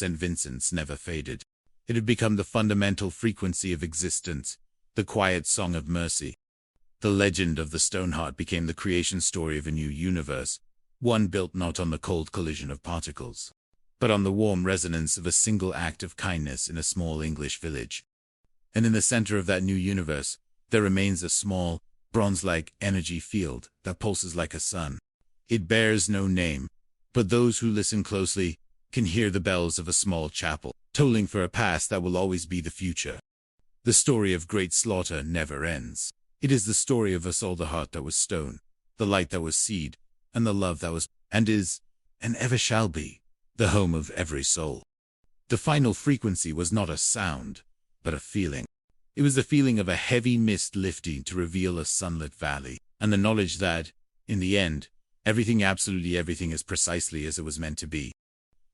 St. Vincent's never faded. It had become the fundamental frequency of existence, the quiet song of mercy. The legend of the Stoneheart became the creation story of a new universe, one built not on the cold collision of particles, but on the warm resonance of a single act of kindness in a small English village. And in the center of that new universe, there remains a small, bronze-like energy field that pulses like a sun. It bears no name, but those who listen closely can hear the bells of a small chapel, tolling for a past that will always be the future. The story of great slaughter never ends. It is the story of us all, the heart that was stone, the light that was seed, and the love that was, and is, and ever shall be, the home of every soul. The final frequency was not a sound, but a feeling. It was the feeling of a heavy mist lifting to reveal a sunlit valley, and the knowledge that, in the end, everything, absolutely everything, is precisely as it was meant to be.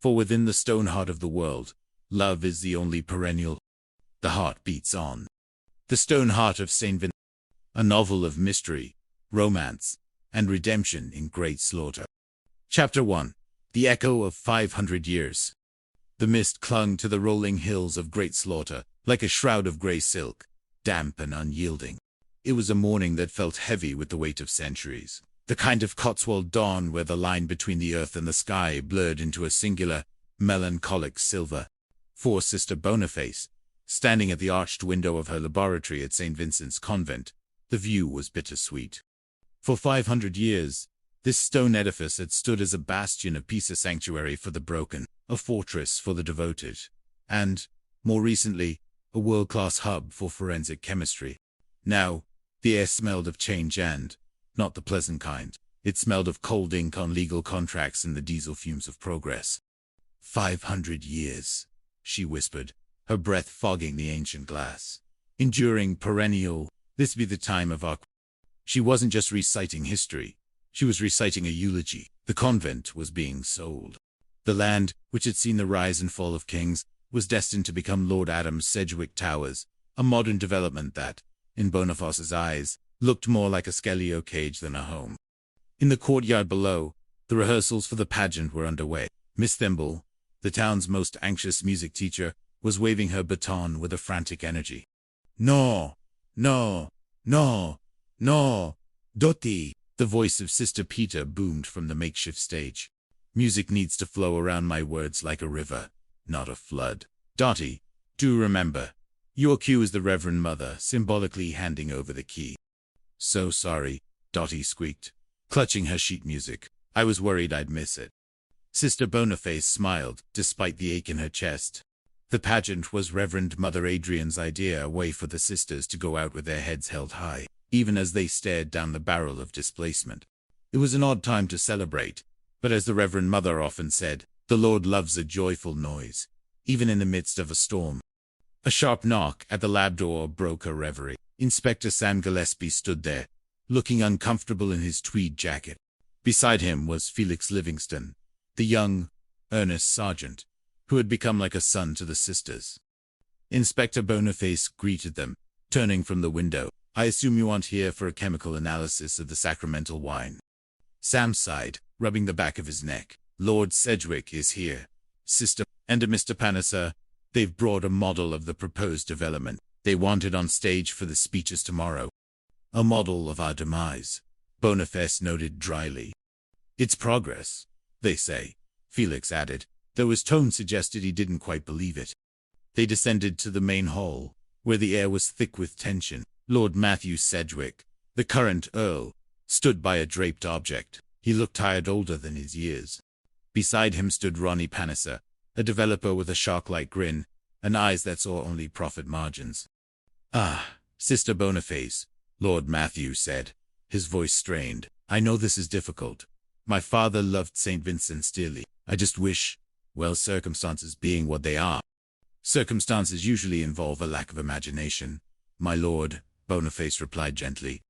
For within the stone heart of the world, love is the only perennial. The heart beats on. The Stone Heart of St. Vincent, a novel of mystery, romance, and redemption in great slaughter. Chapter 1. The Echo of 500 Years. The mist clung to the rolling hills of great slaughter, like a shroud of grey silk, damp and unyielding. It was a morning that felt heavy with the weight of centuries, the kind of Cotswold dawn where the line between the earth and the sky blurred into a singular, melancholic silver. For Sister Boniface, standing at the arched window of her laboratory at St. Vincent's Convent, the view was bittersweet. For 500 years, this stone edifice had stood as a bastion of peace, a sanctuary for the broken, a fortress for the devoted, and, more recently, a world-class hub for forensic chemistry. Now, the air smelled of change and, not the pleasant kind, it smelled of cold ink on legal contracts and the diesel fumes of progress. 500 years, she whispered, her breath fogging the ancient glass. Enduring, perennial, this be the time of our... She wasn't just reciting history. She was reciting a eulogy. The convent was being sold. The land, which had seen the rise and fall of kings, was destined to become Lord Adam's Sedgwick Towers, a modern development that, in Boniface's eyes, looked more like a Skeleo cage than a home. In the courtyard below, the rehearsals for the pageant were underway. Miss Thimble, the town's most anxious music teacher, was waving her baton with a frantic energy. No, no, no, no, Dottie, the voice of Sister Peter boomed from the makeshift stage. Music needs to flow around my words like a river, not a flood. Dottie, do remember, your cue is the Reverend Mother, symbolically handing over the key. So sorry, Dottie squeaked, clutching her sheet music. I was worried I'd miss it. Sister Boniface smiled, despite the ache in her chest. The pageant was Reverend Mother Adrian's idea, a way for the sisters to go out with their heads held high, even as they stared down the barrel of displacement. It was an odd time to celebrate, but as the Reverend Mother often said, the Lord loves a joyful noise, even in the midst of a storm. A sharp knock at the lab door broke her reverie. Inspector Sam Gillespie stood there, looking uncomfortable in his tweed jacket. Beside him was Felix Livingston, the young, earnest sergeant, who had become like a son to the sisters. Inspector Boniface greeted them, turning from the window. I assume you aren't here for a chemical analysis of the sacramental wine. Sam sighed, rubbing the back of his neck. Lord Sedgwick is here, Sister, and Mr. Palliser. They've brought a model of the proposed development. They want it on stage for the speeches tomorrow. A model of our demise, Boniface noted dryly. It's progress, they say, Felix added, though his tone suggested he didn't quite believe it. They descended to the main hall, where the air was thick with tension. Lord Matthew Sedgwick, the current Earl, stood by a draped object. He looked tired, older than his years. Beside him stood Ronnie Palliser, a developer with a shark-like grin, and eyes that saw only profit margins. Ah, Sister Boniface, Lord Matthew said, his voice strained. I know this is difficult. My father loved St. Vincent's dearly. I just wish, well, circumstances being what they are. Circumstances usually involve a lack of imagination, my lord, Boniface replied gently.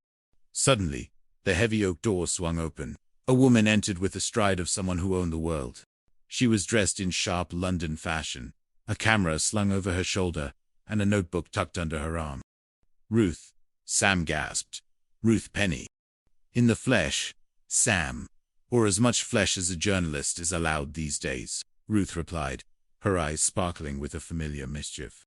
Suddenly, the heavy oak door swung open. A woman entered with the stride of someone who owned the world. She was dressed in sharp London fashion, a camera slung over her shoulder, and a notebook tucked under her arm. Ruth, Sam gasped. Ruth Penny. In the flesh, Sam. Or as much flesh as a journalist is allowed these days, Ruth replied. her eyes sparkling with a familiar mischief.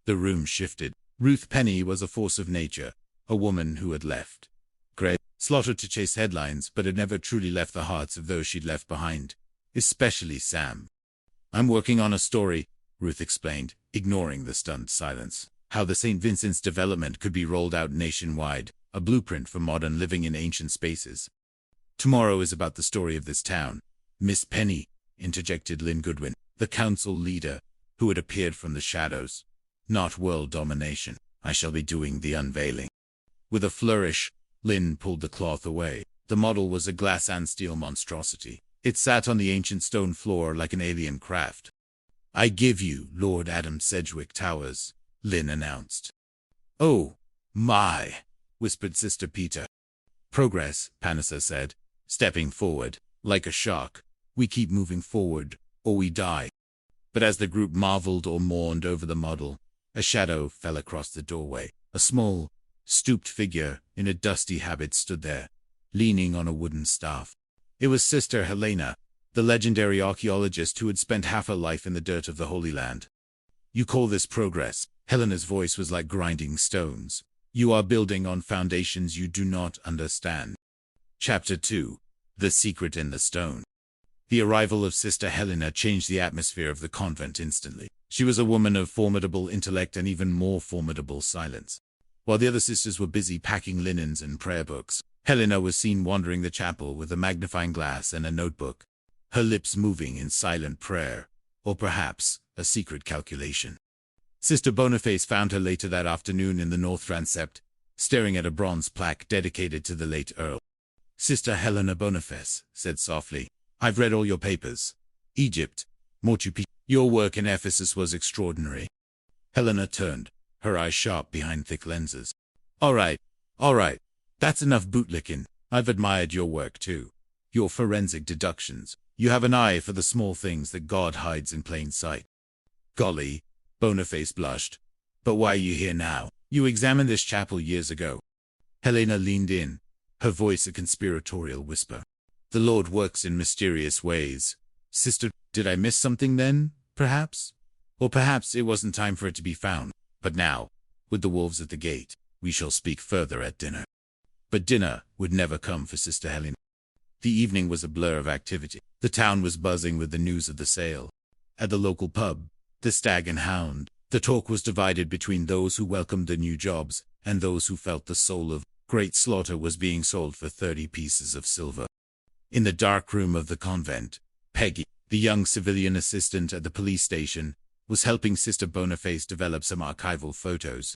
The room shifted. Ruth Penny was a force of nature, a woman who had left Grey Slaughter to chase headlines, but had never truly left the hearts of those she'd left behind, especially Sam. "I'm working on a story," Ruth explained, ignoring the stunned silence. "How the St. Vincent's development could be rolled out nationwide, a blueprint for modern living in ancient spaces. Tomorrow is about the story of this town." "Miss Penny," interjected Lynn Goodwin, the council leader, who had appeared from the shadows. "Not world domination. I shall be doing the unveiling." With a flourish, Lynn pulled the cloth away. The model was a glass and steel monstrosity. It sat on the ancient stone floor like an alien craft. "I give you Lord Adam Sedgwick Towers," Lynn announced. "Oh, my," whispered Sister Peter. "Progress," Panissa said, stepping forward. "Like a shark, we keep moving forward, or we die." But as the group marveled or mourned over the model, a shadow fell across the doorway. A small, stooped figure in a dusty habit stood there, leaning on a wooden staff. It was Sister Helena, the legendary archaeologist who had spent half her life in the dirt of the Holy Land. "You call this progress?" Helena's voice was like grinding stones. "You are building on foundations you do not understand." Chapter 2. The Secret in the Stone. The arrival of Sister Helena changed the atmosphere of the convent instantly. She was a woman of formidable intellect and even more formidable silence. While the other sisters were busy packing linens and prayer books, Helena was seen wandering the chapel with a magnifying glass and a notebook, her lips moving in silent prayer, or perhaps a secret calculation. Sister Boniface found her later that afternoon in the north transept, staring at a bronze plaque dedicated to the late Earl. "Sister Helena Boniface," said softly, "I've read all your papers. Egypt, Machu Picchu. Your work in Ephesus was extraordinary." Helena turned, her eyes sharp behind thick lenses. All right. That's enough bootlicking. I've admired your work too. Your forensic deductions. You have an eye for the small things that God hides in plain sight." "Golly," Boniface blushed. "But why are you here now? You examined this chapel years ago." Helena leaned in, her voice a conspiratorial whisper. "The Lord works in mysterious ways. Sister, did I miss something then, perhaps? Or perhaps it wasn't time for it to be found. But now, with the wolves at the gate, we shall speak further at dinner." But dinner would never come for Sister Helena. The evening was a blur of activity. The town was buzzing with the news of the sale. At the local pub, the Stag and Hound, the talk was divided between those who welcomed the new jobs and those who felt the soul of Great Slaughter was being sold for 30 pieces of silver. In the dark room of the convent, Peggy, the young civilian assistant at the police station, was helping Sister Boniface develop some archival photos.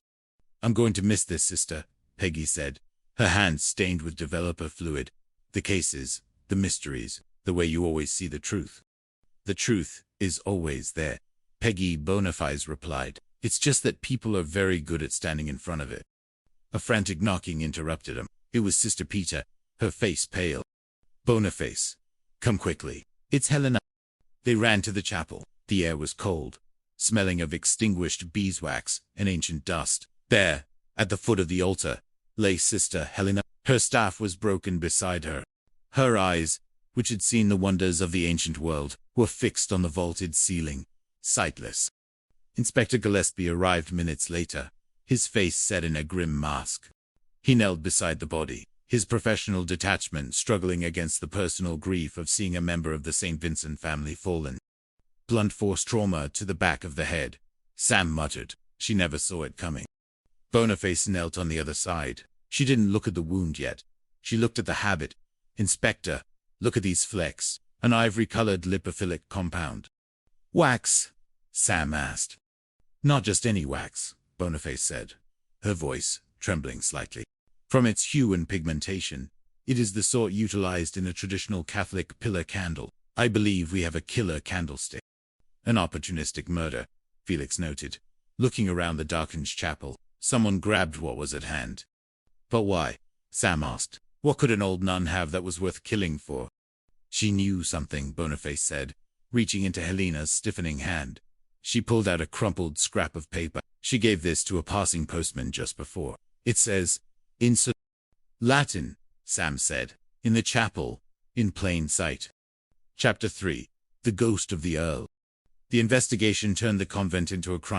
"I'm going to miss this, Sister," Peggy said, her hands stained with developer fluid. "The cases, the mysteries, the way you always see the truth." "The truth is always there," Peggy Boniface replied. "It's just that people are very good at standing in front of it." A frantic knocking interrupted him. It was Sister Peter, her face pale. "Boniface, come quickly. It's Helena." They ran to the chapel. The air was cold, smelling of extinguished beeswax and ancient dust. There, at the foot of the altar, lay Sister Helena. Her staff was broken beside her. Her eyes, which had seen the wonders of the ancient world, were fixed on the vaulted ceiling, sightless. Inspector Gillespie arrived minutes later, his face set in a grim mask. He knelt beside the body, his professional detachment struggling against the personal grief of seeing a member of the St. Vincent family fallen. "Blunt force trauma to the back of the head," Sam muttered. She never saw it coming. Boniface knelt on the other side. She didn't look at the wound yet. She looked at the habit. "Inspector, look at these flecks. An ivory-colored lipophilic compound." "Wax?" Sam asked. "Not just any wax," Boniface said, her voice trembling slightly. "From its hue and pigmentation, it is the sort utilized in a traditional Catholic pillar candle. I believe we have a killer candlestick." "An opportunistic murder," Felix noted. Looking around the darkened chapel, someone grabbed what was at hand. "But why?" Sam asked. "What could an old nun have that was worth killing for?" "She knew something," Boniface said, reaching into Helena's stiffening hand. She pulled out a crumpled scrap of paper. "She gave this to a passing postman just before. It says, in Latin," Sam said, "in the chapel, in plain sight." Chapter 3. The Ghost of the Earl. The investigation turned the convent into a crime